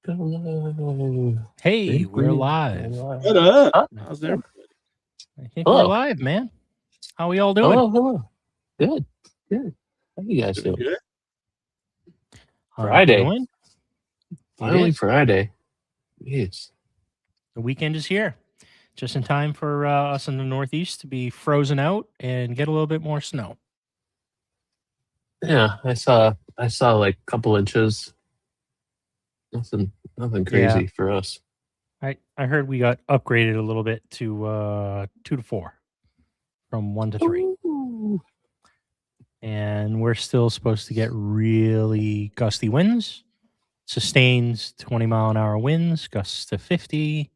Go. Hey, we're live. What up? Huh? How's there? I think Hello. we're live, man. How we all doing? Hello. Good. How you guys Doing doing? good? Friday. Doing? Finally is. Friday. Yes. The weekend is here. Just in time for us in the Northeast to be frozen out and get a little bit more snow. Yeah, I saw like a couple inches. Nothing crazy for us. I heard we got upgraded a little bit to 2 to 4 from 1 to 3. Ooh. And we're still supposed to get really gusty winds, sustained 20-mile-an-hour winds, gusts to 50.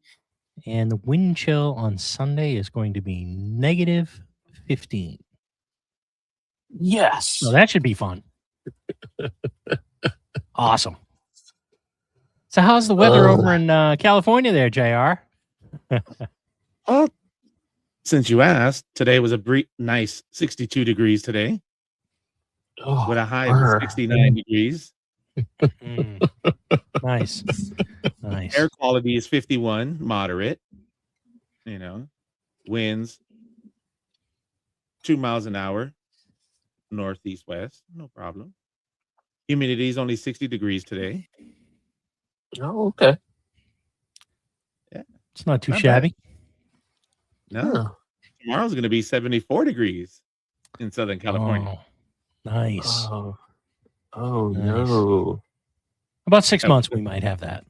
And the wind chill on Sunday is going to be negative 15. Yes. So that should be fun. Awesome. So how's the weather over in California there, JR? Well, since you asked, today was a nice 62 degrees today with a high of 69 degrees. Nice. Air quality is 51, moderate. Winds 2 miles an hour, northeast west, no problem. Humidity is only 60 degrees today. Oh, okay. Yeah, it's not too Not shabby. No, Oh, tomorrow's going to be 74 degrees in Southern California. Oh, nice. oh Nice. no. About 6 months we might have that.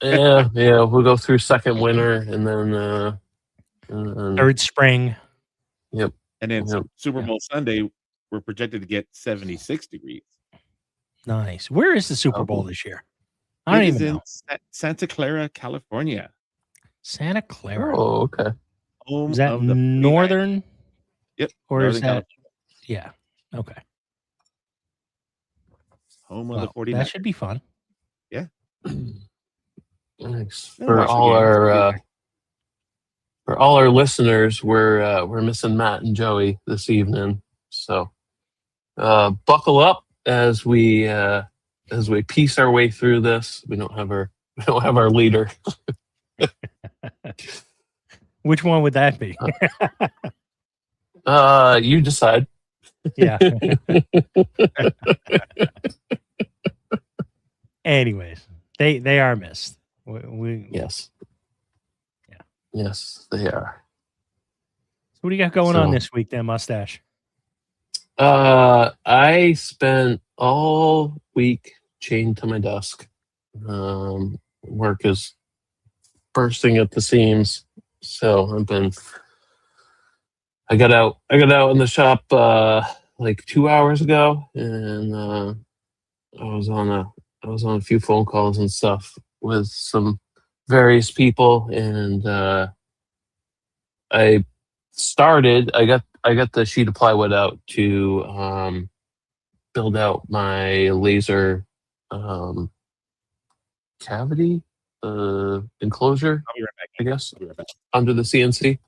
Yeah. We'll go through second winter and then Third spring. Yep. And then Yep. Super Bowl Sunday, we're projected to get 76 degrees. Nice. Where is the Super Bowl this year? I don't It even is know. in Santa Clara, California. Santa Clara. Oh, okay. Home Is that of the 49ers. northern? Yep. Or Northern is that? California. Yeah. Okay. Home of Well, the 49ers. that should be fun. Yeah. Thanks Yeah, for watch the all games. our listeners. We're missing Matt and Joey this evening, so buckle up as we piece our way through this. We don't have our leader. Which one would that be? You decide. Yeah. Anyways, they are missed. We Yes. Yeah. Yes, they are. So what do you got going on So- this week, then, Mustache? I spent all week chained to my desk. Work is bursting at the seams, so I got out in the shop like 2 hours ago, and I was on a few phone calls and stuff with some various people, and I got the sheet of plywood out to build out my laser cavity enclosure, I'll be right back. I guess, I'll be right back. under the CNC.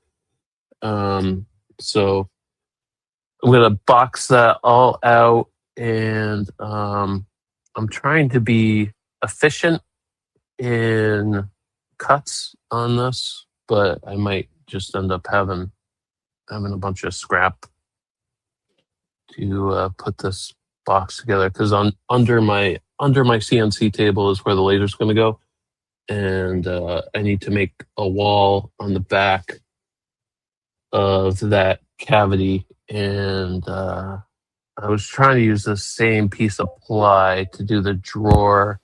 So I'm gonna box that all out, and I'm trying to be efficient in cuts on this, but I might just end up having a bunch of scrap to put this box together, because under my CNC table is where the laser's going to go, and I need to make a wall on the back of that cavity, and I was trying to use the same piece of ply to do the drawer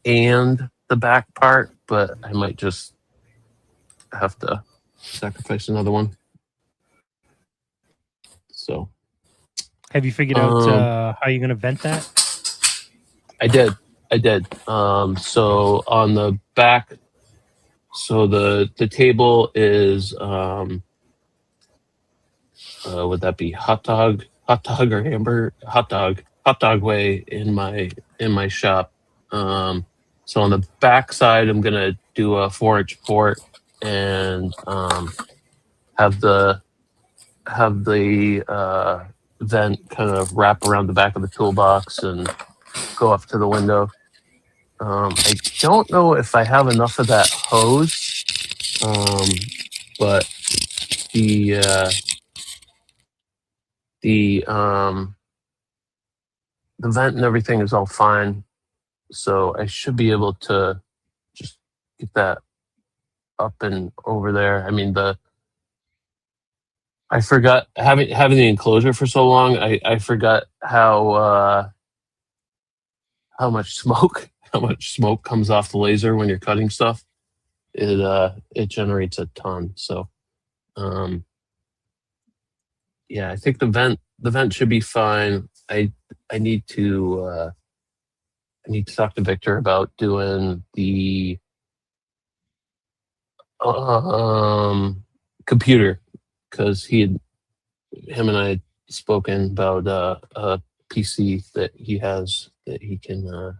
and the back part, but I might just have to sacrifice another one. So Have you figured out how you're going to vent that? I did. So on the back, so the table is would that be hot dog or hamburger? Hot dog way in my shop. So on the back side, I'm gonna do a 4-inch port and have the vent kind of wrap around the back of the toolbox and go up to the window. I don't know if I have enough of that hose, but the vent and everything is all fine, so I should be able to just get that up and over there. I mean, I forgot having the enclosure for so long. I forgot how much smoke comes off the laser when you're cutting stuff. It generates a ton. So yeah, I think the vent should be fine. I need to talk to Victor about doing the computer, because him and I had spoken about a PC that he has that he can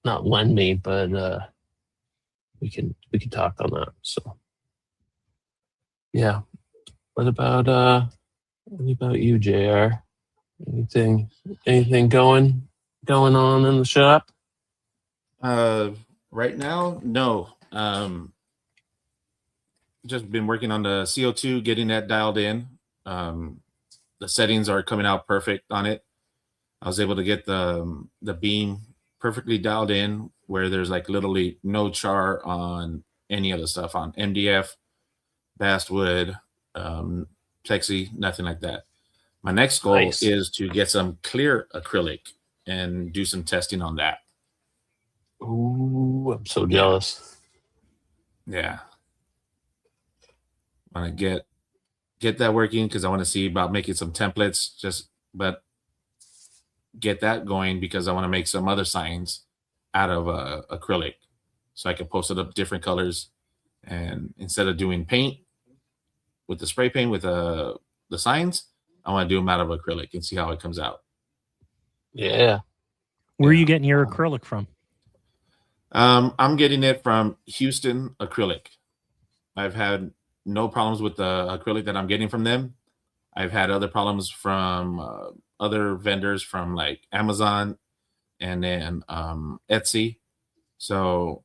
not lend me, but we can talk on that. So yeah. What about you, JR? Anything going on in the shop? Right now, no. Just been working on the CO2, getting that dialed in. The settings are coming out perfect on it. I was able to get the beam perfectly dialed in, where there's like literally no char on any of the stuff on MDF, basswood, plexi, nothing like that. My next goal is to get some clear acrylic and do some testing on that. Ooh, I'm so jealous. Yeah. I want to get that working, because I want to see about making some templates, but get that going, because I want to make some other signs out of acrylic, so I can post it up different colors. And instead of doing paint with the spray paint with the signs, I want to do them out of acrylic and see how it comes out. Yeah. Where are you getting your acrylic from? I'm getting it from Houston Acrylic. I've had no problems with the acrylic that I'm getting from them. I've had other problems from other vendors, from like Amazon and then Etsy. So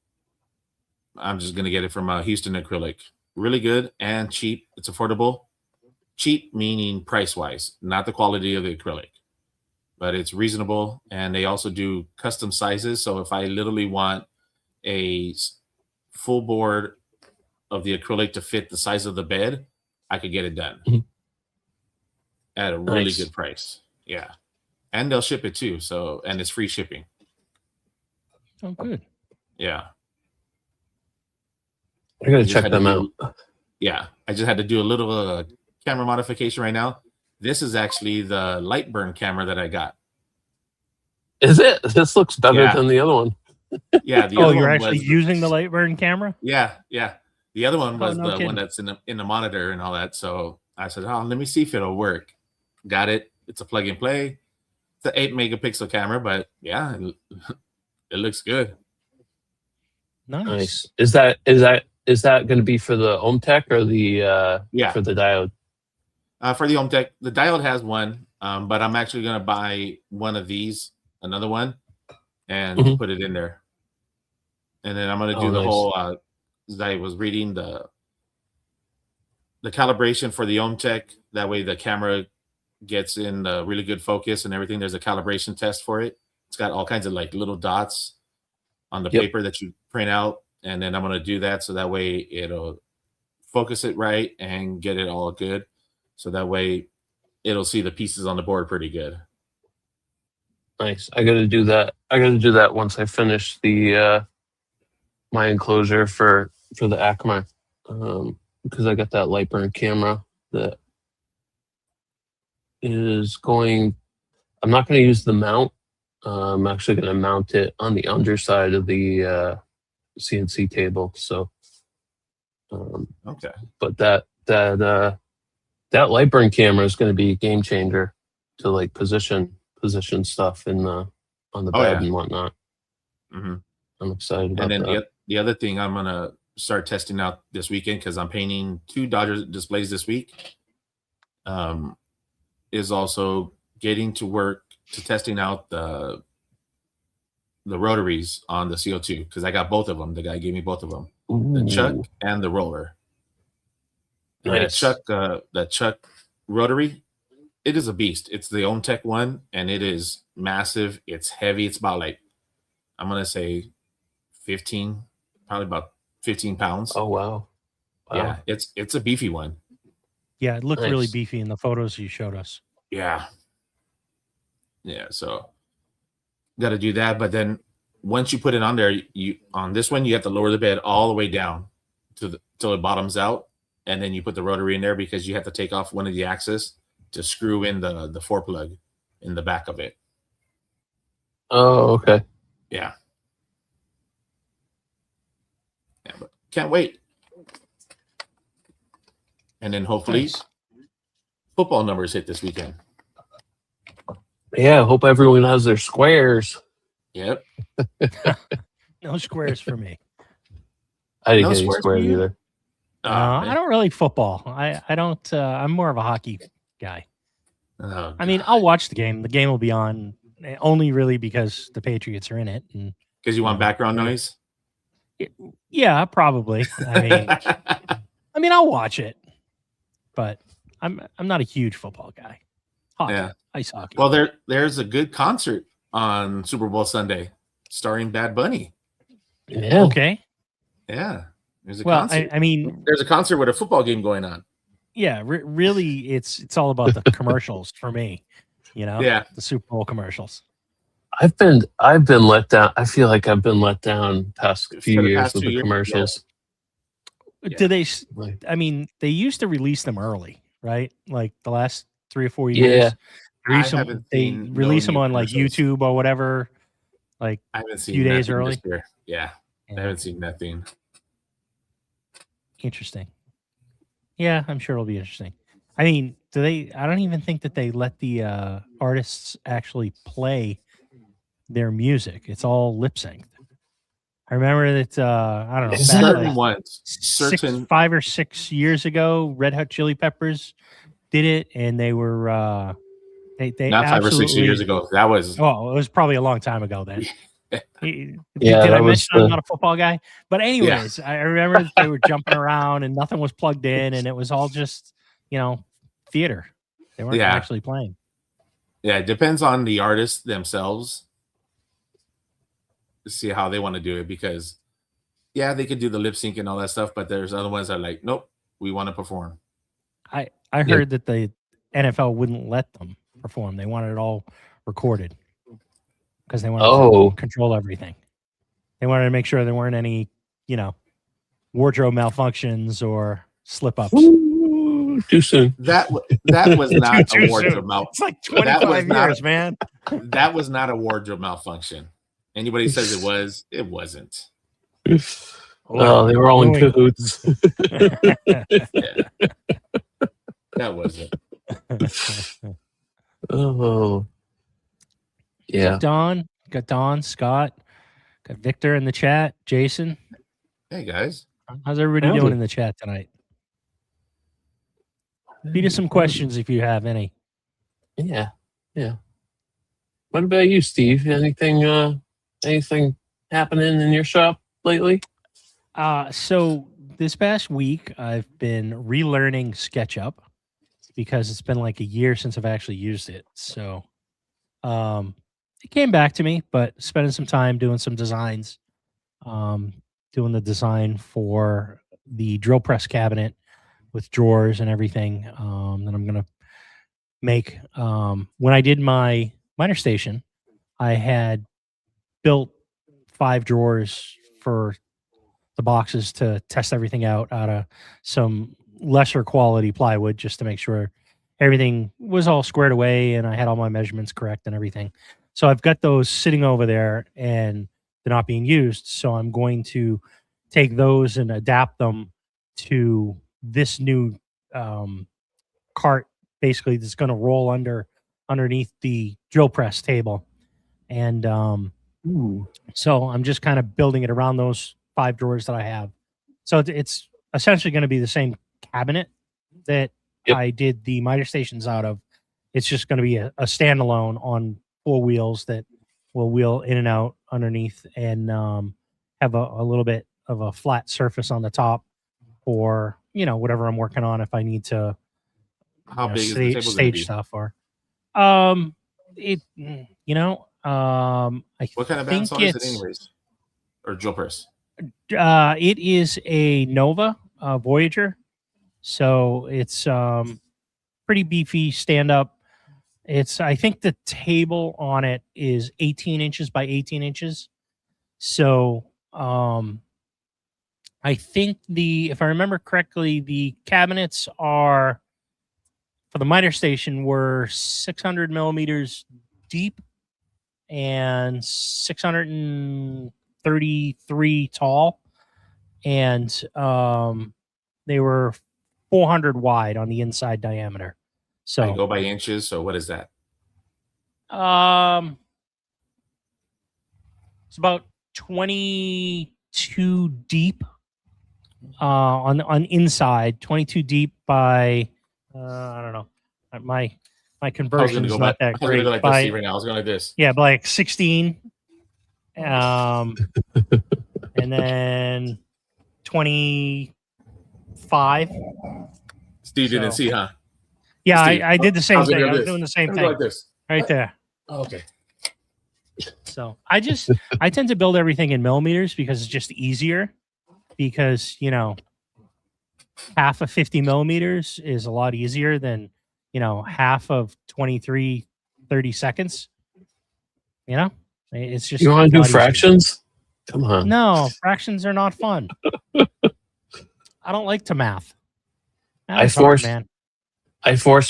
I'm just going to get it from Houston Acrylic. Really good and cheap. It's affordable. Cheap meaning price-wise, not the quality of the acrylic, but it's reasonable. And they also do custom sizes. So if I literally want a full board of the acrylic to fit the size of the bed, I could get it done at a really good price. Yeah. And they'll ship it too. So, and it's free shipping. Oh, good. Yeah. I gotta check them out. Yeah. I just had to do a little camera modification right now. This is actually the Lightburn camera that I got. Is it? This looks better than the other one. Yeah. The other you're actually using the Lightburn camera? Yeah. Yeah. The other one was one that's in the monitor and all that. So I said, oh, let me see if it'll work. Got it. It's a plug and play. It's an 8 megapixel camera, but yeah, it looks good. Nice. Is that going to be for the OhmTech or the for the diode? For the OhmTech, the diode has one, but I'm actually going to buy one of these, another one, and put it in there. And then I'm going to do the whole. I was reading the calibration for the OhmTech. That way, the camera gets in the really good focus and everything. There's a calibration test for it. It's got all kinds of like little dots on the paper that you print out, and then I'm going to do that so that way it'll focus it right and get it all good. So that way it'll see the pieces on the board pretty good. Nice. I got to do that. Once I finish the my enclosure for the Acma, because I got that Lightburn camera that is going. I'm not going to use the mount. I'm actually going to mount it on the underside of the CNC table. So, okay. But that Lightburn camera is going to be a game changer to like position stuff in the on the bed and whatnot. Mm-hmm. I'm excited about that. And then the other thing I'm gonna start testing out this weekend, because I'm painting 2 Dodger displays this week, is also getting to work to testing out the the rotaries on the CO2 because I got both of them. The guy gave me both of them, the chuck Ooh, and the roller. And nice. that chuck rotary, it is a beast. It's the OMTech one, and it is massive. It's heavy. It's about like, I'm gonna say 15, probably about 15 pounds. Oh wow. Wow. Yeah, it's a beefy one. Yeah, it looked really Nice. beefy in the photos you showed us. Yeah. Yeah, so got to do that, but then once you put it on there, you on this one you have to lower the bed all the way down till it bottoms out, and then you put the rotary in there because you have to take off one of the axes to screw in the 4-plug in the back of it. Oh, okay. Yeah. Yeah, but can't wait. And then hopefully Nice. football numbers hit this weekend. Yeah, hope everyone has their squares. Yep. No squares for me. I didn't No get any squares for squares you? either. I don't really football. I don't. I'm more of a hockey guy. Oh, I mean, I'll watch the game. The game will be on only really because the Patriots are in it. And because you want background noise. yeah, probably. I mean, I'll watch it, but I'm not a huge football guy. Hockey, Yeah. ice hockey. Well, there's a good concert on Super Bowl Sunday starring Bad Bunny. Yeah. Okay. Yeah. There's a Well, concert. I mean, There's a concert with a football game going on. yeah, really, it's all about the commercials for me. You know, Yeah. the Super Bowl commercials. I've been let down. I feel like I've been let down past few For the years past with 2 the years, commercials. Yeah. Do they? Like, I mean, they used to release them early, right? Like the last 3 or 4 Yeah. years. I Release them, haven't they seen no release them new on like commercials. YouTube or whatever. Like, I haven't seen few days nothing early? this year. Yeah. I yeah, haven't seen nothing. interesting. Yeah, I'm sure it'll be interesting. I mean, do they? I don't even think that they let the artists actually play their music. It's all lip synced. I remember that. I don't know. Is back that- Certain like ones. Certain 5 or 6 years ago, Red Hot Chili Peppers did it, and they were they not 5 or 6 absolutely- years ago. That was Oh, it was probably a long time ago then. Yeah, Did I that was mention I'm the- not a football guy? But anyways, I remember that they were jumping around and nothing was plugged in, and it was all just theater. They weren't Yeah. actually playing. yeah, it depends on the artists themselves to see how they want to do it because yeah, they could do the lip sync and all that stuff, but there's other ones that are like, nope, we want to perform. I heard that the NFL wouldn't let them perform. They wanted it all recorded because they wanted Oh. to control everything. They wanted to make sure there weren't any, wardrobe malfunctions or slip ups. Ooh, too soon. That was not Too a wardrobe soon. malfunction. It's like That was 25 not- years, man. That was not a wardrobe malfunction. Anybody says it was, it wasn't. Oh, they were all in Doing- cahoots. That wasn't. Oh, yeah. Got Don, Scott, got Victor in the chat, Jason. Hey guys. How's everybody Howdy. doing in the chat tonight? Feed us some questions if you have any. Yeah, yeah. What about you, Steve? Anything happening in your shop lately? So this past week, I've been relearning SketchUp because it's been like a year since I've actually used it. So it came back to me, but spending some time doing some designs, doing the design for the drill press cabinet with drawers and everything that I'm going to make. When I did my miner station, I had built 5 drawers for the boxes to test everything out of some lesser quality plywood just to make sure everything was all squared away and I had all my measurements correct and everything. So I've got those sitting over there and they're not being used. So I'm going to take those and adapt them to this new cart, basically that's going to roll underneath the drill press table. And Ooh. so I'm just kind of building it around those 5 drawers that I have. So it's essentially going to be the same cabinet that Yep. I did the miter stations out of. It's just going to be a standalone on 4 wheels that will wheel in and out underneath and have a little bit of a flat surface on the top for whatever I'm working on if I need to How big is the table going to stage be? stuff or it I What kind of think bandsaw is it it's anyways? Or drill press? it is a Nova Voyager, so it's pretty beefy stand up. I think the table on it is 18 inches by 18 inches. So I think if I remember correctly, the cabinets are for the miter station were 600 millimeters deep and 633 tall, and they were 400 wide on the inside diameter. So I go by inches. So what is that? It's about 22 deep on inside, 22 deep by I don't know. My conversion is not that great. I was gonna go like this right now. I was going like this. Yeah, by like 16. And then 25. Steve didn't see, huh? Yeah, Steve, I did the same thing. I was this. doing the same Let me thing go like this. right there. Oh, okay. So I tend to build everything in millimeters because it's just easier. Because half of 50 millimeters is a lot easier than half of 23 30 seconds. It's just You want to a do lot easier. fractions? Come on. No, fractions are not fun. I don't like to math. I forced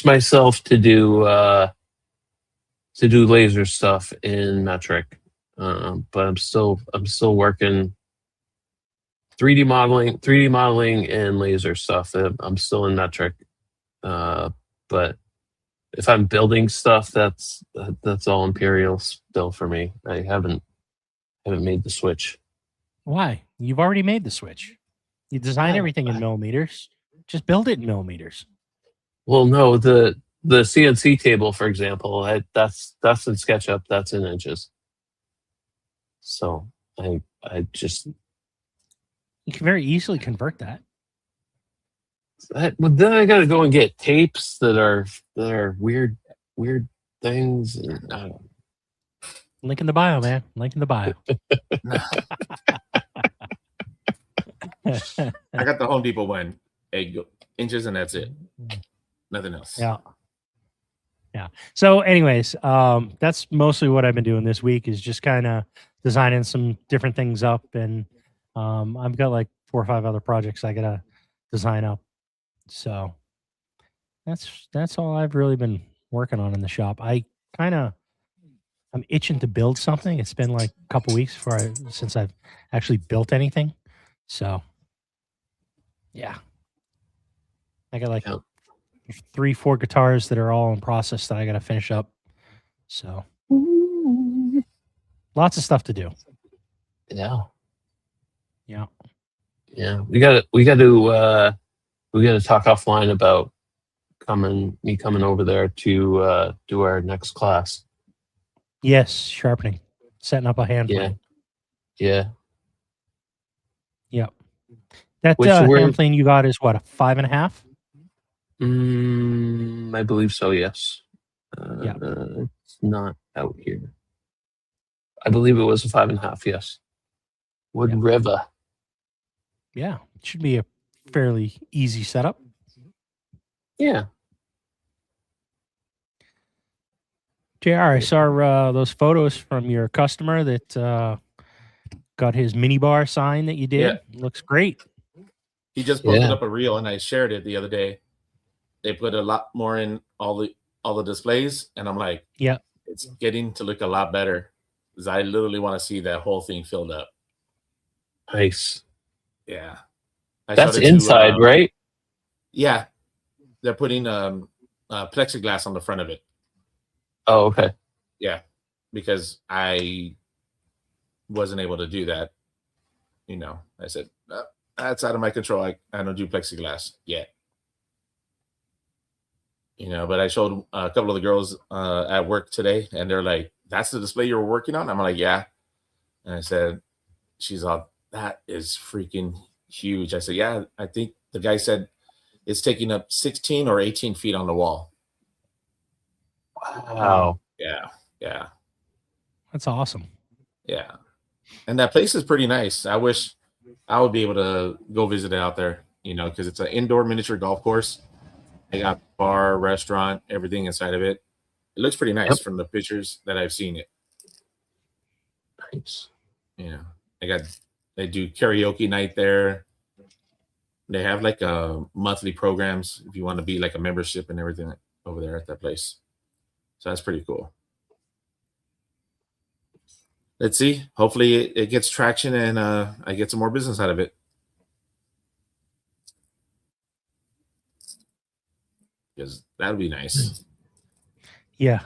myself to do laser stuff in metric, but I'm still working 3D modeling and laser stuff. I'm still in metric, but if I'm building stuff, that's all imperial still for me. I haven't made the switch. Why? You've already made the switch. You design everything in millimeters. Just build it in millimeters. Well, no, the CNC table, for example, that's in SketchUp. That's in inches. So I just you can very easily convert that. Well, then I got to go and get tapes that are weird things. And, I don't know. Link in the bio, man. Link in the bio. I got the Home Depot one, 8 inches, and that's it. Nothing else. Yeah. So, anyways, that's mostly what I've been doing this week is just kind of designing some different things up, and I've got like 4 or 5 other projects I gotta design up. So that's all I've really been working on in the shop. I'm itching to build something. It's been like a couple weeks since I've actually built anything. So yeah, I got like 3-4 guitars that are all in process that I got to finish up. So lots of stuff to do. Yeah. We got to talk offline about me coming over there to do our next class. Yes, sharpening, setting up a hand plane. Yeah. Yep. That hand plane you got is what, a 5.5? I believe so. Yes. Yeah. It's not out here. I believe it was a 5.5. Yes. Wood River. Yeah, it should be a fairly easy setup. Yeah. JR, I saw those photos from your customer that got his mini bar sign that you did. Yeah. Looks great. He just posted up a reel, and I shared it the other day. They put a lot more in all the displays, and I'm like, yeah, it's getting to look a lot better because I literally want to see that whole thing filled up. Nice. Yeah. That's inside, right? Yeah. They're putting plexiglass on the front of it. Oh, okay. Yeah. Because I wasn't able to do that. I said, that's out of my control. I don't do plexiglass yet. But I showed a couple of the girls at work today, and they're like, that's the display you were working on? I'm like, yeah. And I said, she's all, that is freaking huge. I said, yeah, I think the guy said it's taking up 16 or 18 feet on the wall. Wow. Yeah. Yeah. That's awesome. Yeah. And that place is pretty nice. I wish I would be able to go visit it out there, because it's an indoor miniature golf course. They got bar, restaurant, everything inside of it. It looks pretty nice from the pictures that I've seen it. Nice. Yeah. They do karaoke night there. They have like monthly programs if you want to be like a membership and everything over there at that place. So that's pretty cool. Let's see. Hopefully it gets traction and I get some more business out of it. Because that would be nice. Yeah.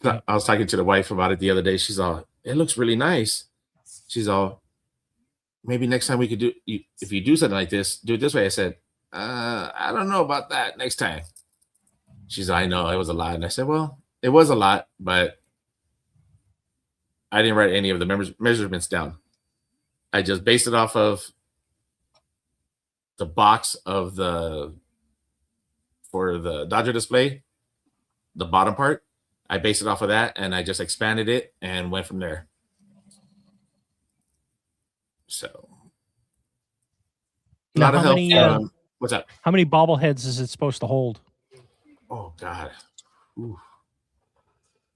I was talking to the wife about it the other day. She's all, it looks really nice. She's all, maybe next time we could if you do something like this, do it this way. I said, I don't know about that next time. She's like, I know, it was a lot. And I said, well, it was a lot, but I didn't write any of the measurements down. I just based it off of the box of for the Dodger display, the bottom part. I based it off of that, and I just expanded it and went from there. So, Now, lot of how help. many, What's up? How many bobbleheads is it supposed to hold? Oh God, ooh.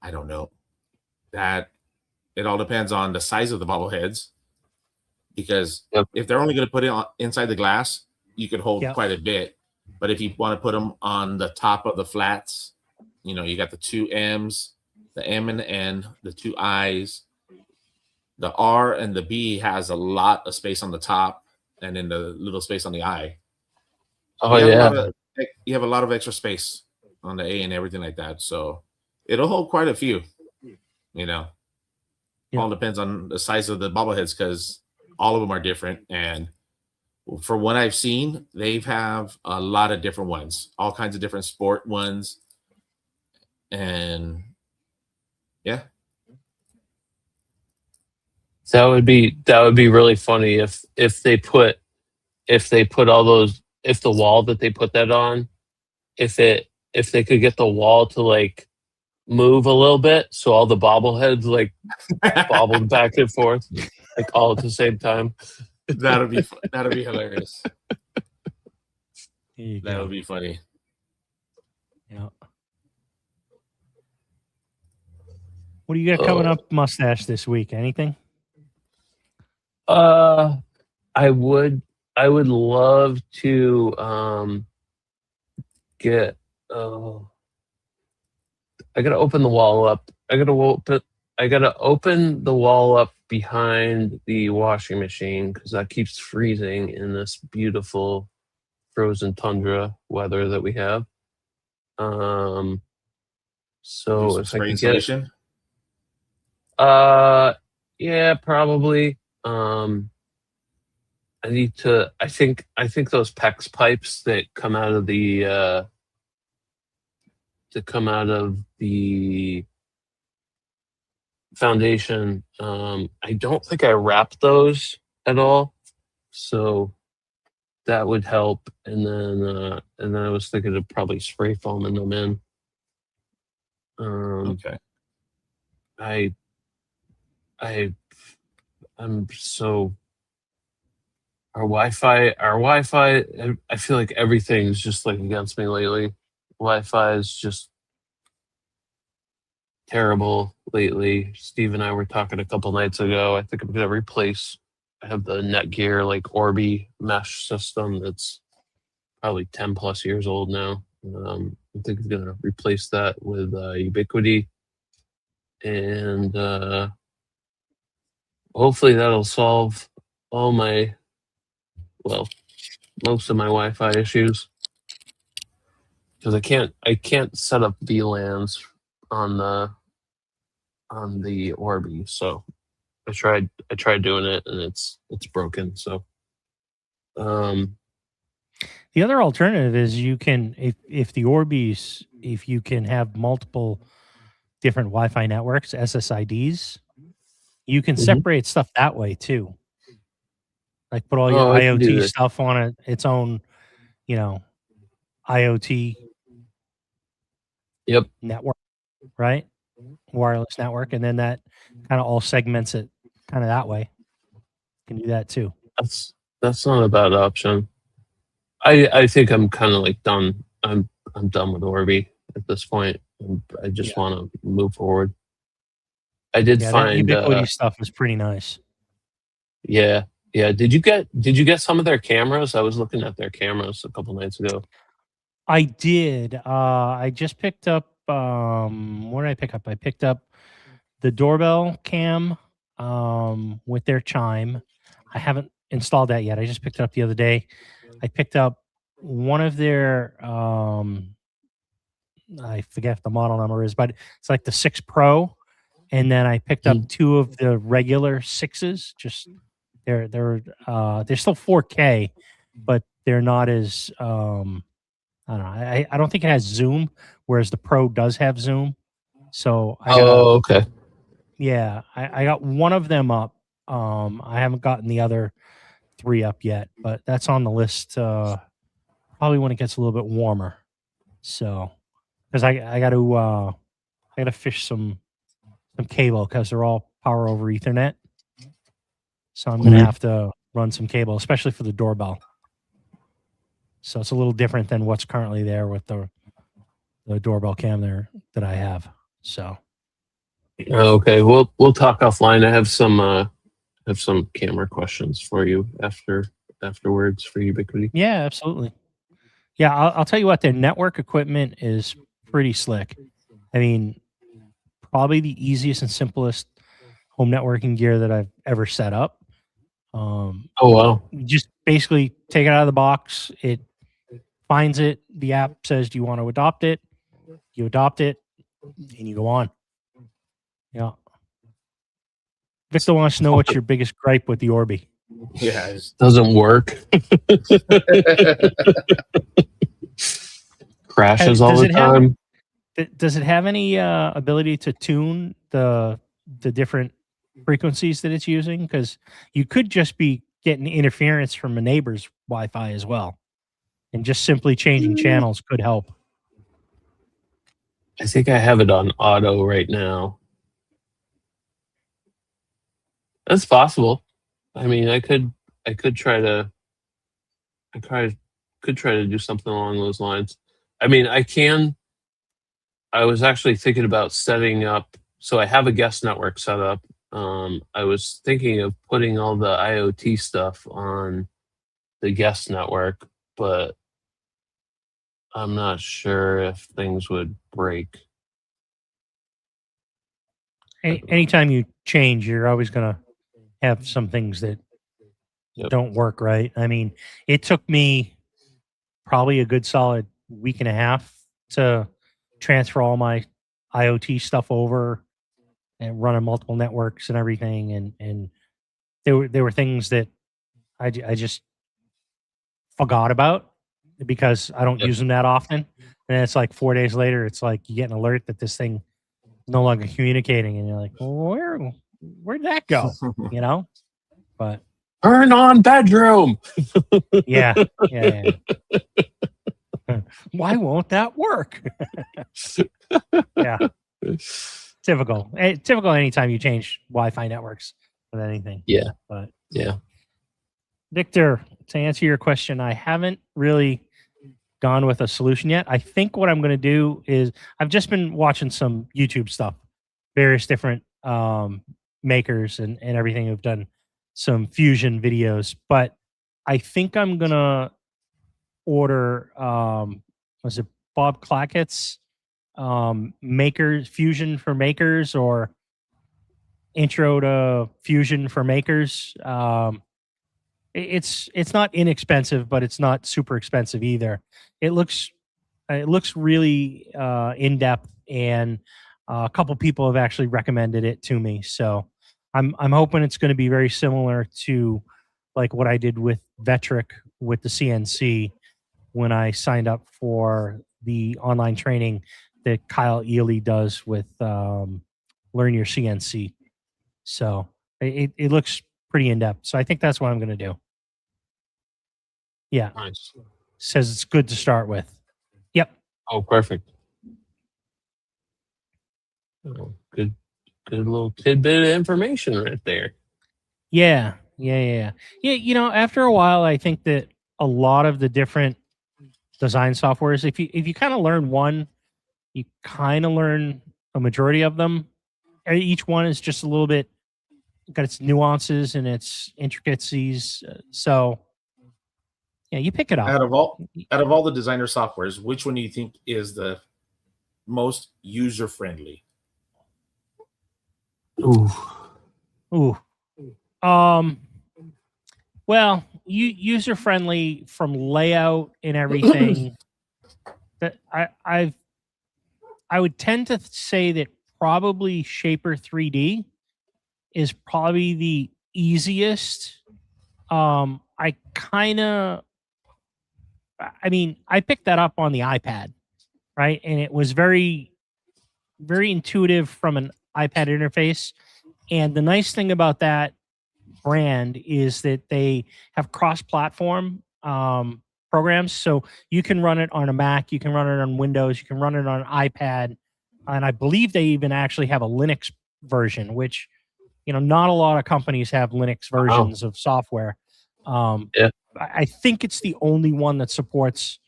I don't know. That it all depends on the size of the bobbleheads, because if they're only going to put it inside the glass, you could hold quite a bit. But if you want to put them on the top of the flats, you got the two M's, the M and the N, the two I's. The R and the B has a lot of space on the top, and then the little space on the I. Oh, You have a lot of extra space on the A and everything like that. So it'll hold quite a few, All depends on the size of the bobbleheads, because all of them are different. And for what I've seen, they have a lot of different ones, all kinds of different sport ones. And yeah. That would be really funny if they put all those, if the wall that they put that on, if they could get the wall to like move a little bit, so all the bobbleheads like bobbled back and forth like all at the same time. That'll be hilarious. That would be funny. Yeah. What do you got coming up, Mustache, this week? Anything? I would love to get I gotta open the wall up. I gotta open the wall up behind the washing machine, because that keeps freezing in this beautiful frozen tundra weather that we have. So if I can get yeah, probably. I need to. I think those PEX pipes that come out of the foundation. I don't think I wrapped those at all, so that would help. And then I was thinking of probably spray foaming them in. Okay. I'm so. Our Wi-Fi, I feel like everything's just like against me lately. Wi-Fi is just terrible lately. Steve and I were talking a couple nights ago. I think I'm going to replace, I have the Netgear like Orbi mesh system that's probably 10 plus years old now. I think I'm going to replace that with Ubiquiti. And hopefully that'll solve all my, most of my Wi-Fi issues, because I can't set up VLANs on the Orbi. So I tried doing it, and it's broken. So the other alternative is you can, if the Orbi's, if you can have multiple different Wi-Fi networks, SSIDs, You can Mhm. separate stuff that way too. Like put all your Oh, I can do IoT that. stuff on its own, you know, IoT Yep. network, right? Wireless network, and then that kind of all segments it kind of that way. You can do that too. That's not a bad option. I think I'm kind of like done. I'm done with Orbi at this point. I just Yeah. want to move forward. I did Yeah, that find Ubiquity stuff is pretty nice. yeah. Did you get some of their cameras? I was looking at their cameras a couple nights ago. I did. I just picked up. What did I pick up? I picked up the doorbell cam with their chime. I haven't installed that yet. I just picked it up the other day. I picked up one of their. I forget what the model number is, but it's like the 6 Pro, and then I picked up 2 of the regular 6s. Just they're still 4K, but they're not as I don't know. I don't think it has zoom, whereas the Pro does have zoom. So I got Okay. yeah, I got one of them up. I haven't gotten the other 3 up yet, but that's on the list. Probably when it gets a little bit warmer. So because I got to fish some cable because they're all power over Ethernet. So I'm gonna Mhm. have to run some cable, especially for the doorbell. So it's a little different than what's currently there with the doorbell cam there that I have. So Okay. We'll talk offline. I have some camera questions for you afterwards for Ubiquity. yeah, absolutely. Yeah, I'll tell you what, their network equipment is pretty slick. I mean, probably the easiest and simplest home networking gear that I've ever set up. Oh wow. You just basically take it out of the box. It finds it. The app says, "Do you want to adopt it?" You adopt it, and you go on. Yeah. Victor wants to know what's your biggest gripe with the Orbi. Yeah, it's- Doesn't work. Crashes all Does the it have- time. Does it have any ability to tune the different frequencies that it's using? Because you could just be getting interference from a neighbor's Wi-Fi as well, and just simply changing channels could help. I think I have it on auto right now. That's possible. I mean, I could try to could try to do something along those lines. I mean, I was actually thinking about setting up, so I have a guest network set up. I was thinking of putting all the IoT stuff on the guest network, but I'm not sure if things would break. Anytime you change, you're always going to have some things that Yep. don't work right. I mean, it took me probably a good solid week and a half to transfer all my IoT stuff over and run on multiple networks and everything. And there were things that I just forgot about because I don't Yep. use them that often. And it's like 4 days later, it's like you get an alert that this thing is no longer communicating, and you're like, well, where'd that go? You know? But Turn on bedroom. yeah. Why won't that work? Yeah. Typical. Typical anytime you change Wi-Fi networks with anything. Yeah. But Yeah. Victor, to answer your question, I haven't really gone with a solution yet. I think what I'm going to do is I've just been watching some YouTube stuff, various different makers and everything who've done some fusion videos, but I think I'm going to order, was it Bob Clackett's makers fusion for makers or intro to fusion for makers. It's not inexpensive, but it's not super expensive either. It looks really in depth, and a couple people have actually recommended it to me. So I'm hoping it's going to be very similar to like what I did with Vetric with the CNC when I signed up for the online training that Kyle Ely does with Learn Your CNC. So it looks pretty in depth. So I think that's what I'm going to do. Yeah, Nice. says it's good to start with. Yep. Oh, perfect. Oh, good little tidbit of information right there. Yeah. You know, after a while, I think that a lot of the different design softwares, if you kind of learn one, you kind of learn a majority of them. Each one is just a little bit got its nuances and its intricacies. So yeah, you pick it up. Out of all the designer softwares, which one do you think is the most user friendly? Ooh. Well, user friendly from layout and everything. That I would tend to say that probably Shaper 3D is probably the easiest. I picked that up on the iPad, right? And it was very, very intuitive from an iPad interface. And the nice thing about that brand is that they have cross-platform programs. So you can run it on a Mac, you can run it on Windows, you can run it on an iPad. And I believe they even actually have a Linux version, which, you know, not a lot of companies have Linux versions of software. Yeah. I think it's the only one that supports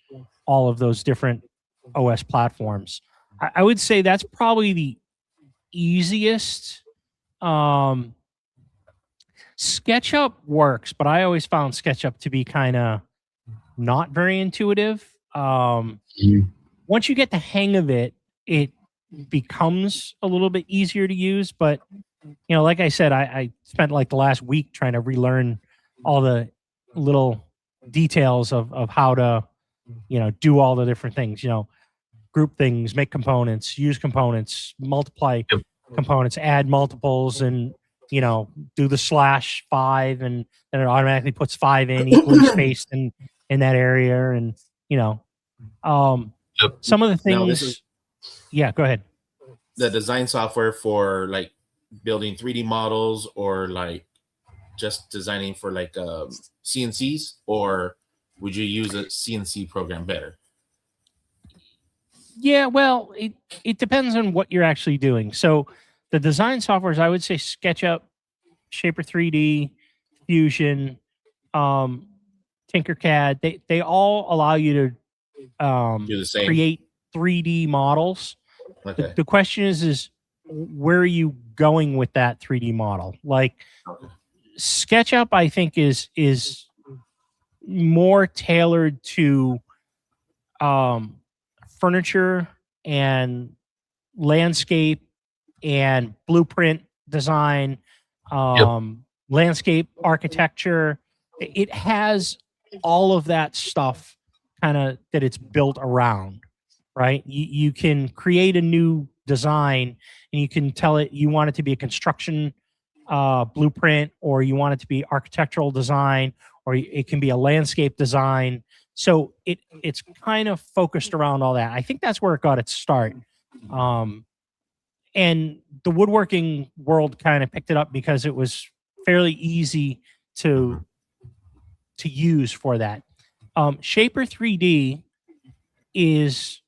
all of those different OS platforms. I would say that's probably the easiest. SketchUp works, but I always found SketchUp to be kind of not very intuitive. Once you get the hang of it, it becomes a little bit easier to use. But, you know, like I said, I spent like the last week trying to relearn all the little details of how to, you know, do all the different things, you know, group things, make components, use components, multiply components, add multiples, and, you know, do the /5, and then it automatically puts 5 in equally spaced in that area. And, you know, some of the things. Yeah, go ahead. The design software for like building 3D models, or like just designing for like CNCs, or would you use a CNC program better? Yeah, well, it depends on what you're actually doing. So the design softwares, I would say SketchUp, Shaper 3D, Fusion, Tinkercad, they all allow you to Do the same. create 3D models. Okay. The question is where are you going with that 3D model? Like SketchUp, I think is more tailored to furniture and landscape and blueprint design, landscape architecture. It has all of that stuff kind of that it's built around, right? You can create a new design and you can tell it you want it to be a construction blueprint, or you want it to be architectural design, or it can be a landscape design. So it's kind of focused around all that. I think that's where it got its start. And the woodworking world kind of picked it up because it was fairly easy to use for that. Shaper 3D is,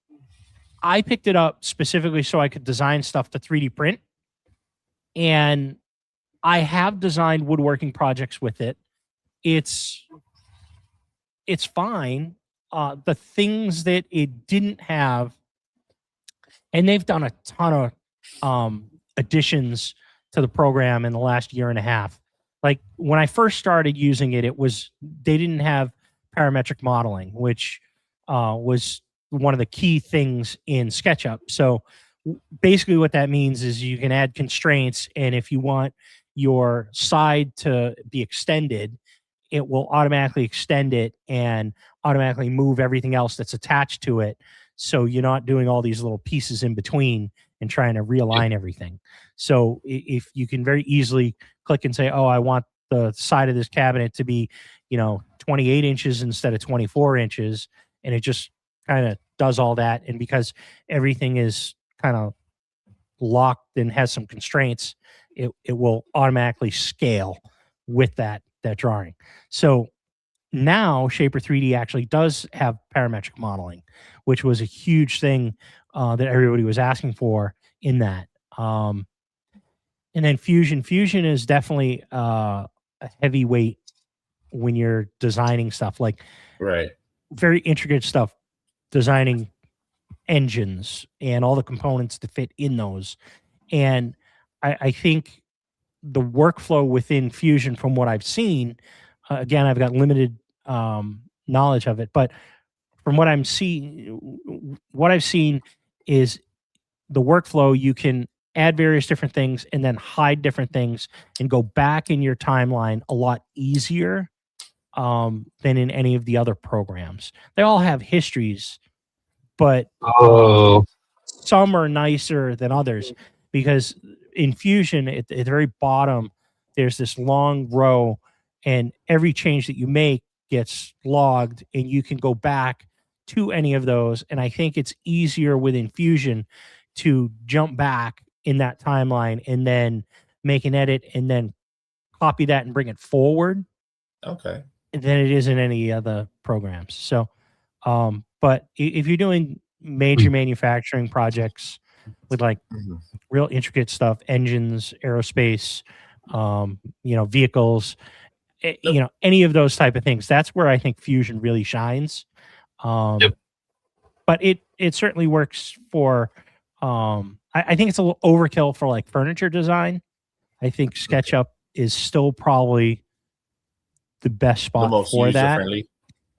I picked it up specifically so I could design stuff to 3D print. And I have designed woodworking projects with it. It's fine. The things that it didn't have, and they've done a ton of additions to the program in the last year and a half. Like when I first started using it, they didn't have parametric modeling, which was one of the key things in SketchUp. So basically what that means is you can add constraints, and if you want your side to be extended, it will automatically extend it and automatically move everything else that's attached to it. So you're not doing all these little pieces in between and trying to realign everything. So if you can very easily click and say, oh, I want the side of this cabinet to be, 28 inches instead of 24 inches. And it just kind of does all that. And because everything is kind of locked and has some constraints, it will automatically scale with that drawing. So now Shaper 3D actually does have parametric modeling, which was a huge thing that everybody was asking for in that. And then Fusion is definitely a heavyweight when you're designing stuff, like Right. very intricate stuff, designing engines and all the components to fit in those. And I think the workflow within Fusion, from what I've seen, again, I've got limited knowledge of it, but from what I've seen is the workflow. You can add various different things and then hide different things and go back in your timeline a lot easier than in any of the other programs. They all have histories, but some are nicer than others, because in Fusion, at the very bottom, there's this long row, and every change that you make gets logged, and you can go back to any of those. And I think it's easier within Fusion to jump back in that timeline and then make an edit and then copy that and bring it forward Okay. than it is in any other programs. So, but if you're doing major manufacturing projects with like real intricate stuff, engines, aerospace, vehicles, any of those type of things, that's where I think Fusion really shines. But it certainly works for, I think it's a little overkill for like furniture design. I think SketchUp is still probably the best spot The most for that. user-friendly.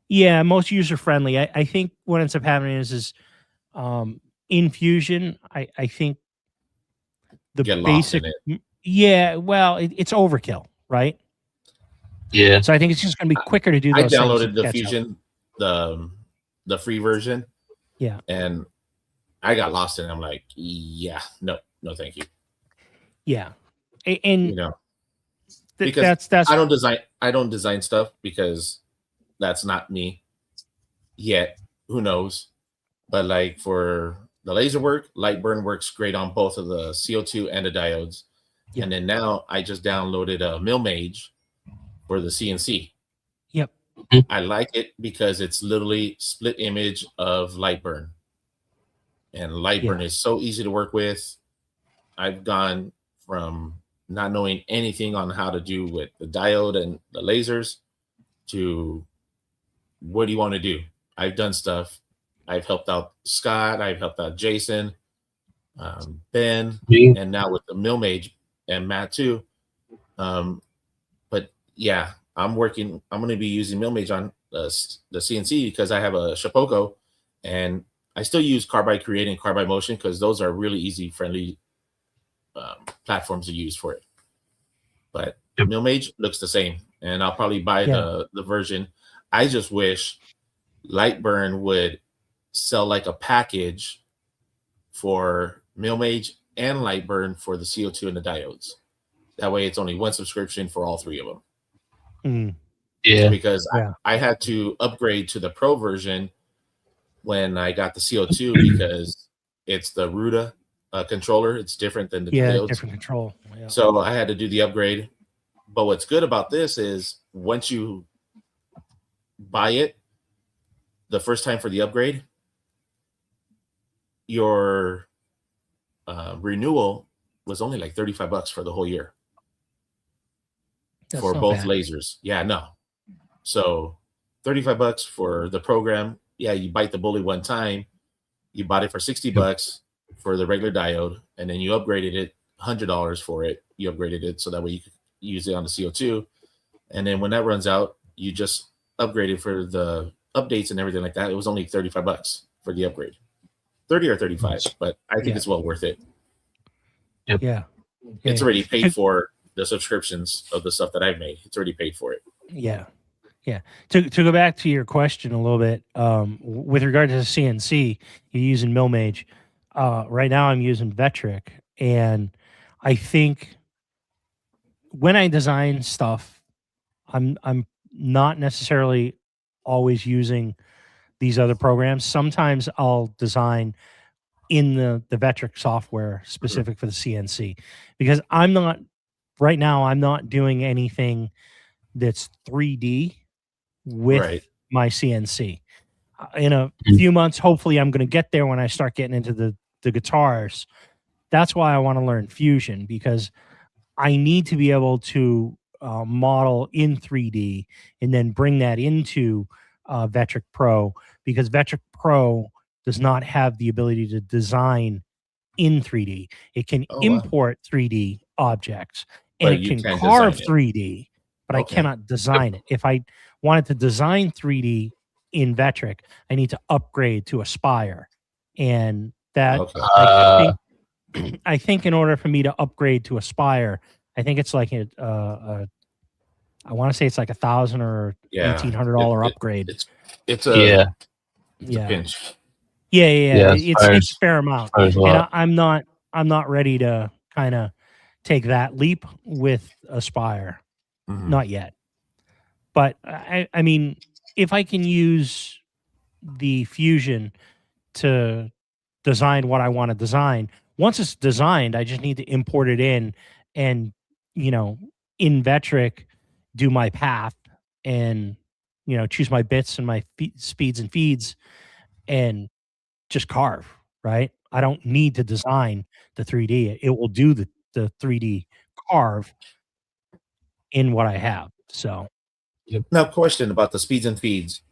Yeah, most user friendly. I think what ends up happening is in Fusion, I think the Get lost in basic, it's overkill, right? Yeah. So I think it's just going to be quicker to do I those things. downloaded in the SketchUp. Fusion, the free version. Yeah. And I got lost in it. I'm like, no, thank you. Yeah. And because that's I don't design stuff because that's not me yet. Who knows? But like for the laser work, Lightburn works great on both of the CO2 and the diodes. Yep. And then now I just downloaded a MillMage for the CNC. Yep. I like it because it's literally split image of Lightburn. And Lightburn is so easy to work with. I've gone from not knowing anything on how to do with the diode and the lasers to what do you want to do? I've done stuff. I've helped out Scott. I've helped out Jason, Ben, and now with the MillMage and Matt too. But yeah, I'm going to be using MillMage on the CNC because I have a Shapeoko, and I still use Carbide Create and Carbide Motion because those are really easy, friendly platforms to use for it. But MillMage looks the same, and I'll probably buy the version. I just wish Lightburn would sell like a package for MillMage and Lightburn for the CO2 and the diodes. That way it's only one subscription for all three of them. Yeah. Because I had to upgrade to the Pro version when I got the CO2 because it's the Ruda controller. It's different than the diodes. Different control. Yeah. So I had to do the upgrade. But what's good about this is once you buy it the first time for the upgrade, your renewal was only like $35 for the whole year. That's for not both bad. lasers. Yeah, no. So $35 for the program. Yeah, you bite the bullet one time. You bought it for $60 for the regular diode, and then you upgraded it $100 for it. You upgraded it so that way you could use it on the CO2. And then when that runs out, you just upgrade it for the updates and everything like that. It was only $35 for the upgrade. 30 or 35, but I think it's well worth it. Yeah. It's already paid for the subscriptions of the stuff that I've made. It's already paid for it. Yeah. To go back to your question a little bit, with regard to the CNC, you're using MillMage. Right now I'm using Vectric, and I think when I design stuff, I'm not necessarily always using these other programs. Sometimes I'll design in the Vectric software specific for the CNC, because I'm not right now. I'm not doing anything that's 3D with Right. my CNC. In a few months, hopefully, I'm going to get there when I start getting into the guitars. That's why I want to learn Fusion, because I need to be able to model in 3D and then bring that into Vectric Pro, because Vectric Pro does not have the ability to design in 3D. It can Oh, wow. import 3D objects and But it you can can't carve design it. 3D, but I Okay. cannot design it. If I wanted to design 3D in Vectric, I need to upgrade to Aspire. And that Okay. I think in order for me to upgrade to Aspire, I think it's like I want to say it's like $1,000 or Yeah. $1,800 upgrade. It's a Yeah. it's a pinch. Yeah. It's Aspire's- a fair amount, Aspire's a lot. and I'm not ready to kind of take that leap with Aspire, Mhm. not yet. But I mean, if I can use the Fusion to design what I want to design, once it's designed, I just need to import it in and, in Vectric, do my path and, choose my bits and my speeds and feeds and just carve, right? I don't need to design the 3D. It will do the 3D carve in what I have. So, Now, question about the speeds and feeds.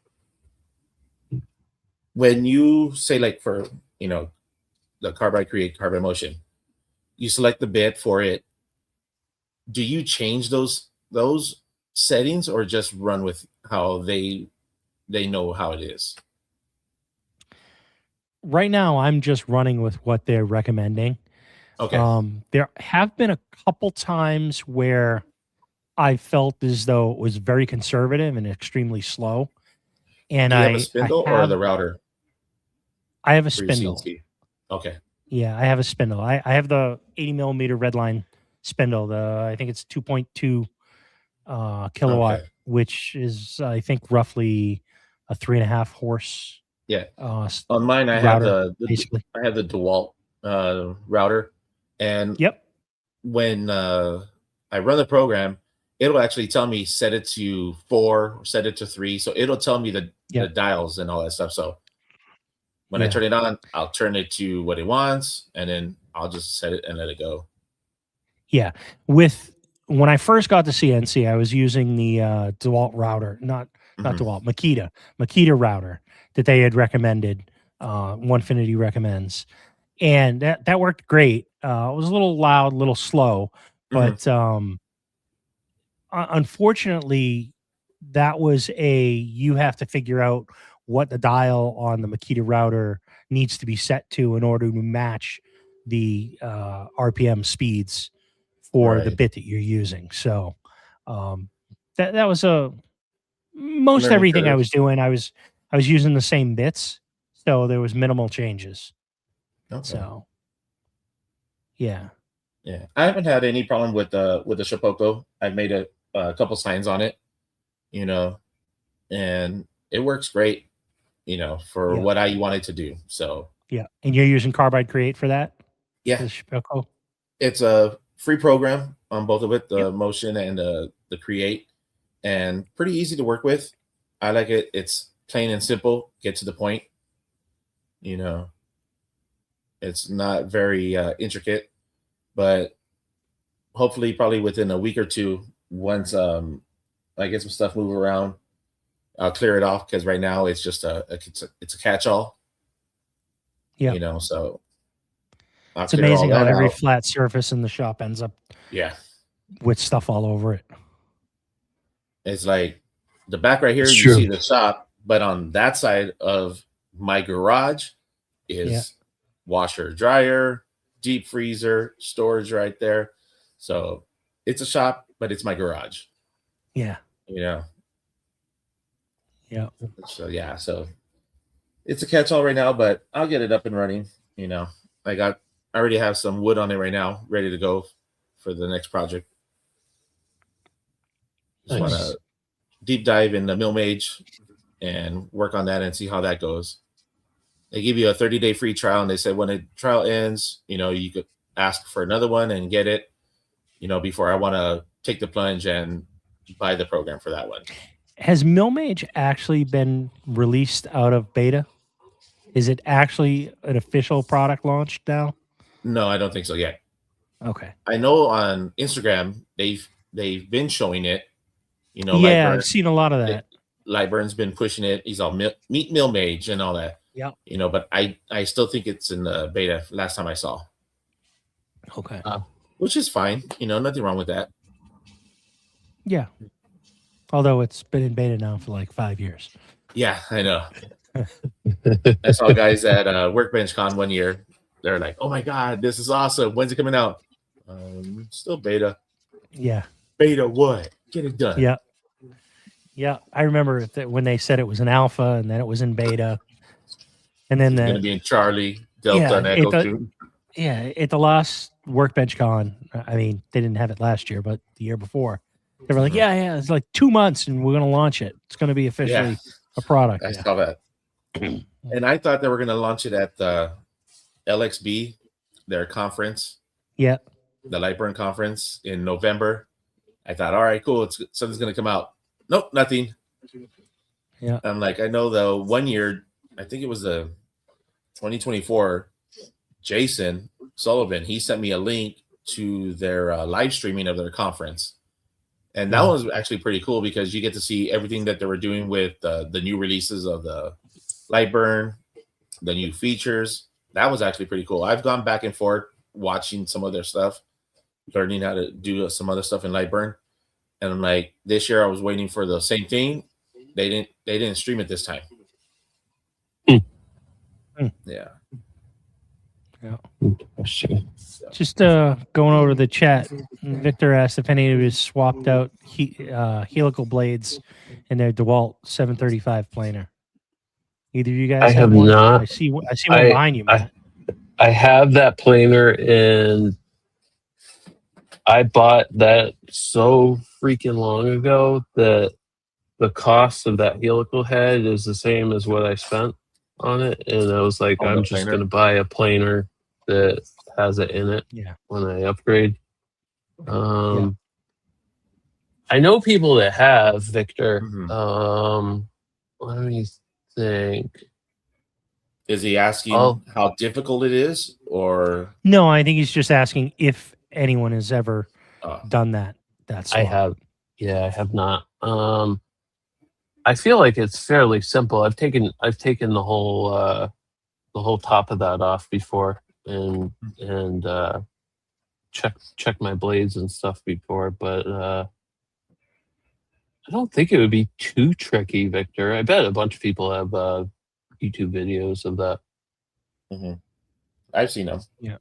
When you say, like, for the Carbide Create, Carbide Motion, you select the bit for it. Do you change those settings, or just run with how they know how it is? right now I'm just running with what they're recommending. Okay. There have been a couple times where I felt as though it was very conservative and extremely slow. And Do you have a spindle or the router I have a for your spindle. CNC? Okay. Yeah, I have a spindle. I have the 80 millimeter Redline spindle. I think it's 2.2 kilowatt, Okay. which is I think roughly a 3.5 horse. Yeah. On mine, I router, have basically. I have the DeWalt router, and Yep. when I run the program, it'll actually tell me set it to 4 or set it to 3. So it'll tell me the dials and all that stuff. So when I turn it on, I'll turn it to what it wants, and then I'll just set it and let it go. Yeah. When I first got the CNC, I was using the DeWalt router, not DeWalt, Makita router that they had recommended. Onefinity recommends, and that worked great. It was a little loud, a little slow, but unfortunately, that was you have to figure out what the dial on the Makita router needs to be set to in order to match the RPM speeds for the bit that you're using. So that was most Learning everything I curve. was doing. I was using the same bits, so there was minimal changes. Okay. So yeah. I haven't had any problem with the Shapeoko. I've made a couple signs on it, and it works great, for what I wanted to do. So yeah. And you're using Carbide Create for that? Yeah. The Shapeoko? It's a free program on both of it, the Motion and the Create, and pretty easy to work with. I like it. It's plain and simple, get to the point. It's not very intricate, but hopefully probably within a week or two, once I get some stuff move around, I'll clear it off, because right now it's just it's a catch-all. Yeah. So I'll It's clear amazing all how that every out. flat surface in the shop ends up with stuff all over it. It's like the back right here, It's you true. see the shop, but on that side of my garage is washer, dryer, deep freezer, storage right there. So it's a shop, but it's my garage. Yeah. Yeah. So So it's a catch-all right now, but I'll get it up and running. I already have some wood on it right now, ready to go for the next project. Just want to deep dive in the Milmage and work on that and see how that goes. They give you a 30-day free trial, and they said when the trial ends, you could ask for another one and get it, before I want to take the plunge and buy the program for that one. Has Milmage actually been released out of beta? Is it actually an official product launch now? No, I don't think so yet. Okay. I know on Instagram they've been showing it. Yeah, Lightburn, I've seen a lot of that. Lightburn's been pushing it. He's all meet Milmage and all that. Yeah. But I still think it's in the beta last time I saw. Okay. Which is fine. Nothing wrong with that. Yeah. Although it's been in beta now for like 5 years. Yeah, I know. I saw guys at Workbench Con one year. They're like, "Oh my god, this is awesome! When's it coming out?" Still beta. Yeah. Beta what? Get it done. Yeah. Yeah. I remember that when they said it was an alpha and then it was in beta. And then It's going to be in Charlie, Delta, and Echo too. Yeah. At the last Workbench Con, I mean, they didn't have it last year, but the year before, they were like, yeah, it's like 2 months and we're going to launch it. It's going to be officially a product. I saw that. And I thought they were going to launch it at the LXB, their conference. Yeah. The Lightburn conference in November. I thought, all right, cool. Something's going to come out. Nope, nothing. Yeah. I'm like, I know the 1 year, I think it was the 2024, Jason Sullivan, he sent me a link to their live streaming of their conference. And that was actually pretty cool because you get to see everything that they were doing with the new releases of the Lightburn, the new features. That was actually pretty cool. I've gone back and forth watching some of their stuff, learning how to do some other stuff in Lightburn. And I'm like, this year I was waiting for the same thing. They didn't stream it this time. Yeah. Just going over the chat, Victor asked if any of you swapped out helical blades in their DeWalt 735 planer. Either of you guys I have one? not. I see one behind you, Matt. I have that planer, and I bought that so freaking long ago that the cost of that helical head is the same as what I spent on it. And I was like, I'm just going to buy a planer that has it in it when I upgrade. I know people that have, Victor. Let me think. Is he asking how difficult it is, or no? I think he's just asking if anyone has ever done that. That's I have. Yeah, I have not. I feel like it's fairly simple. I've taken the whole top of that off before and check my blades and stuff before, but I don't think it would be too tricky, Victor. I bet a bunch of people have YouTube videos of that. I've seen them. Yeah,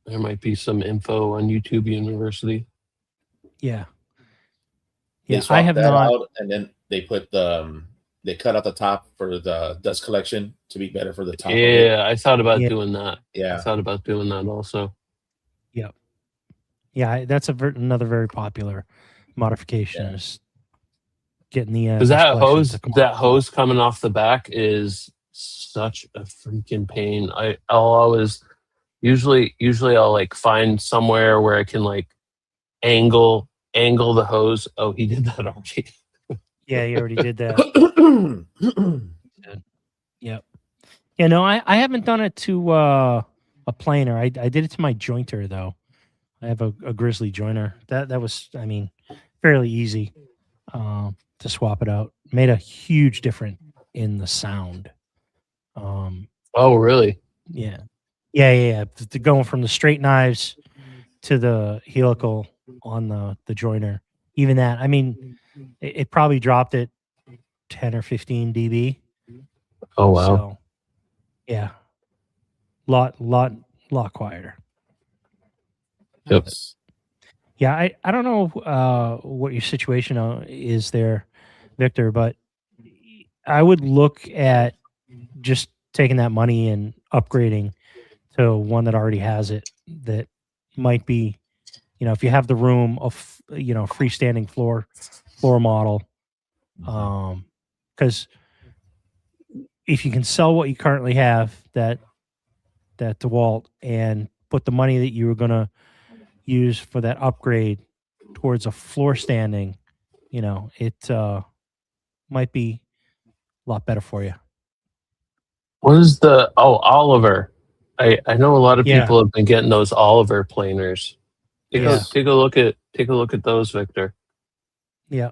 there might be some info on YouTube University. Yeah, I have not. Out and then they put they cut out the top for the dust collection to be better for the top. Yeah, I thought about doing that. Yeah, I thought about doing that also. Yeah, that's another very popular modification. Is getting the because that hose coming off the back is such a freaking pain. I'll always usually I'll like find somewhere where I can like angle the hose. Oh, he did that already. Yeah, he already did that. Yep. Yeah, no, I haven't done it to a planer. I did it to my jointer though. I have a Grizzly joiner. That was, I mean, fairly easy to swap it out. Made a huge difference in the sound. Oh, really? Yeah. Going from the straight knives to the helical on the joiner. Even that, I mean, it probably dropped it 10 or 15 dB. Oh, wow. So, yeah. Lot quieter. Yep. Yeah, I don't know what your situation is there, Victor, but I would look at just taking that money and upgrading to one that already has it. That might be, if you have the room of, freestanding floor model, because if you can sell what you currently have, that DeWalt, and put the money that you were going to use for that upgrade towards a floor standing, it might be a lot better for you. What is Oliver? I know a lot of Yeah. people have been getting those Oliver planers. Take Yeah. a look at those, Victor, Yeah.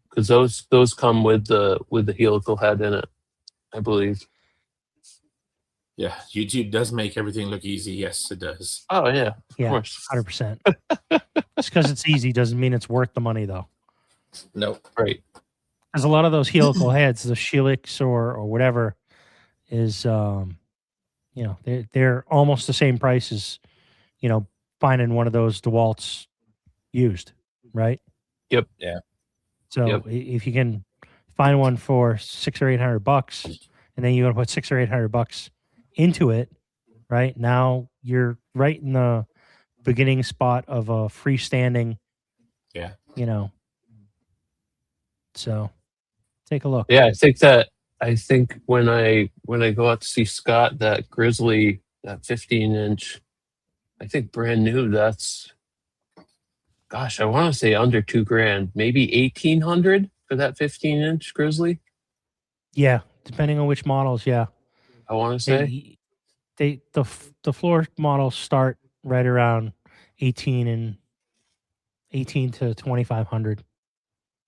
because those come with the helical head in it, I believe. Yeah, YouTube does make everything look easy. Yes, it does. Oh yeah, of Yeah. course. 100%. Just because it's easy doesn't mean it's worth the money, though. Nope. Right. Because a lot of those helical heads, the Sheelix or whatever, is they're almost the same price as finding one of those DeWalt's used, right? Yep. Yeah. So Yep. if you can find one for $600 or $800, and then you're gonna put $600 or $800 into it, right? Now you're right in the beginning spot of a freestanding. Yeah. So take a look. Yeah, I think when I go out to see Scott, that Grizzly, that 15-inch, I think brand new, that's, gosh, I want to say under $2,000, maybe 1,800 for that 15-inch Grizzly. Yeah, depending on which models. Yeah, I want to say. The floor models start right around 18 to 2,500.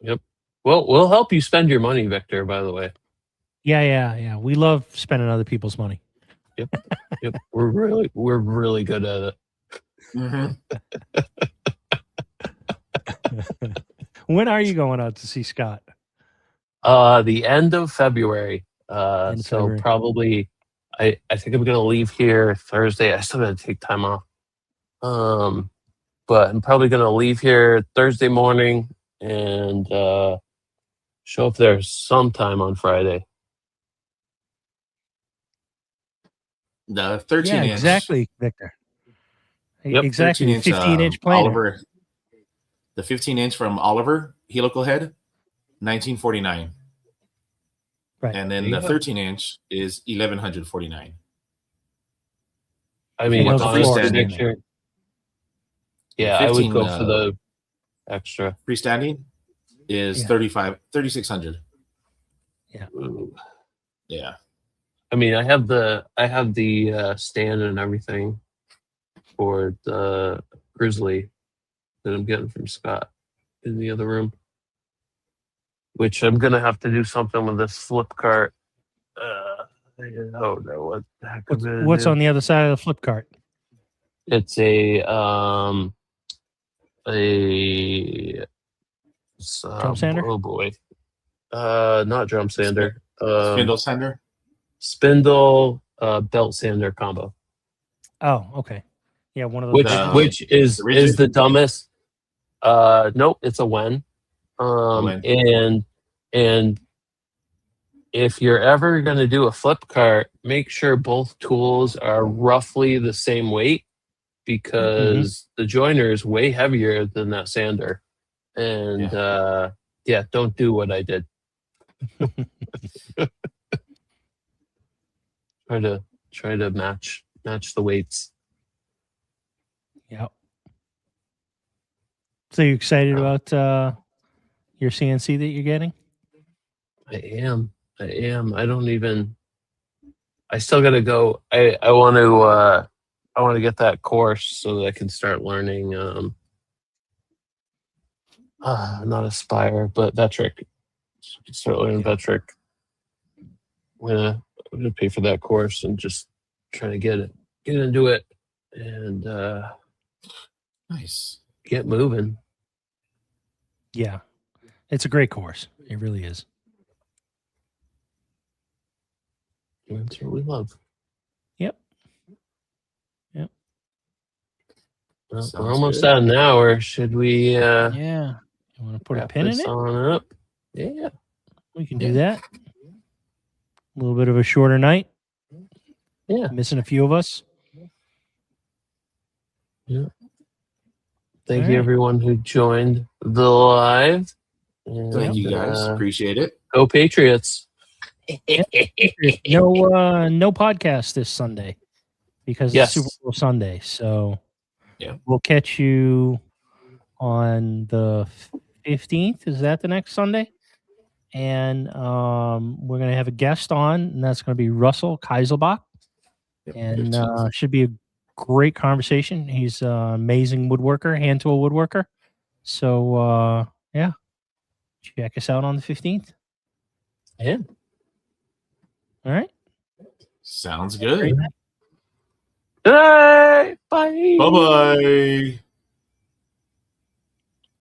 Yep. Well, we'll help you spend your money, Victor, by the way. Yeah. We love spending other people's money. Yep. We're really good at it. Mm-hmm. When are you going out to see Scott? The end of February. End of So February. probably, I think I'm gonna leave here Thursday. I still gotta take time off. But I'm probably gonna leave here Thursday morning and show up there sometime on Friday. The 13 Yeah, inch. exactly, Victor. Yep, Exactly. 13 inch 15-inch planer. Oliver. The 15 inch from Oliver helical head, 1949. Right. And then There you the go. 13 inch is 1149. I mean, those are honest floor prediction. standing. Yeah, The I would 15, go for the extra. Freestanding is Yeah. 3600. Ooh. Yeah. I mean, I have the stand and everything for the Grizzly that I'm getting from Scott in the other room, which I'm gonna have to do something with this flip cart. I don't know what the heck I'm gonna What's do. on the other side of the flip cart? It's a Drum sander? Oh boy, not drum sander. Spindle sander. Spindle belt sander combo. Oh, okay. Yeah, one of those. Which is rigid? the dumbest. Nope, it's a Wen. Wen. And if you're ever going to do a flip cart, make sure both tools are roughly the same weight, because the joiner is way heavier than that sander. And yeah, don't do what I did. Try to match the weights. Yeah. So you excited about your CNC that you're getting? I am. I still got to go. I want to get that course so that I can start learning not Aspire, but Vectric. Start learning Vectric. I'm gonna pay for that course and just try to get into it and Nice. get moving. Yeah. It's a great course. It really is. That's what we love. Yep. Well, Sounds we're almost good. at an hour. Should we Yeah. You want to put a wrap pin in this it? on up? Yeah. We can do that. A little bit of a shorter night. Yeah. Missing a few of us. Thank All you, right. everyone who joined the live. Thank you And, guys. Appreciate it. Go Patriots. No podcast this Sunday because Yes. it's Super Bowl Sunday. So Yeah. we'll catch you on the 15th. Is that the next Sunday? And we're going to have a guest on, and that's going to be Russell Keiselbach. And 15th. should be a great conversation. He's an amazing woodworker, hand tool woodworker. So, yeah, check us out on the 15th. Yeah. All right. Sounds good. Good night. Bye. Bye bye.